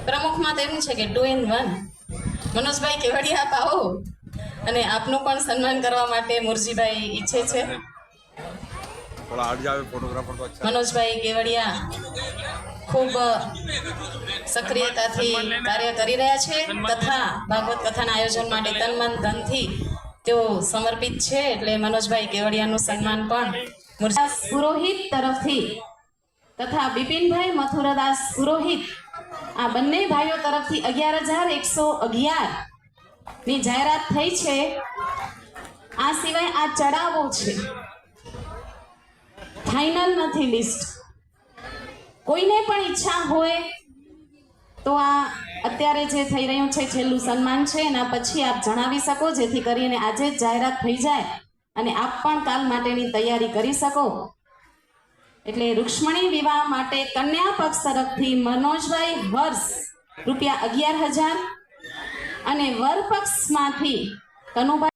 પ્રમુખમાં તો એમ છે કે 2 in 1. મનોજભાઈ કેવડિયા આપ આવો અને આપનું પણ સન્માન કરવા માટે મુરજીભાઈ ઈચ્છે છે. મનોજભાઈ કેવડિયા ખૂબ સક્રિયતાથી કાર્ય કરી રહ્યા છે તથા ભાગવત કથાના આયોજન માટે તન મન ધનથી તેઓ સમર્પિત છે. એટલે મનોજભાઈ કેવડિયાનું સન્માન પણ પુરોહિત તરફથી તથા બિપિનભાઈ મથુરદાસ પુરોહિત આ બંને ભાઈઓ તરફથી 11,111 ની જાહેરાત થઈ છે. આ સિવાય આ ચડાવો છે, ફાઇનલ નથી લિસ્ટ. કોઈને પણ ઈચ્છા હોય તો આ અત્યારે જે થઈ રહ્યું છે છેલ્લું સન્માન છે એના પછી આપ જણાવી શકો, જેથી કરીને આજે જ જાહેરાત થઈ જાય અને આપ પણ કાલ માટેની તૈયારી કરી શકો. એટલે રૂક્ષ્મણી વિવાહ માટે કન્યા પક્ષ તરફથી મનોજભાઈ વર્ષ રૂપિયા 11,000 અને વર પક્ષમાંથી કનુભાઈ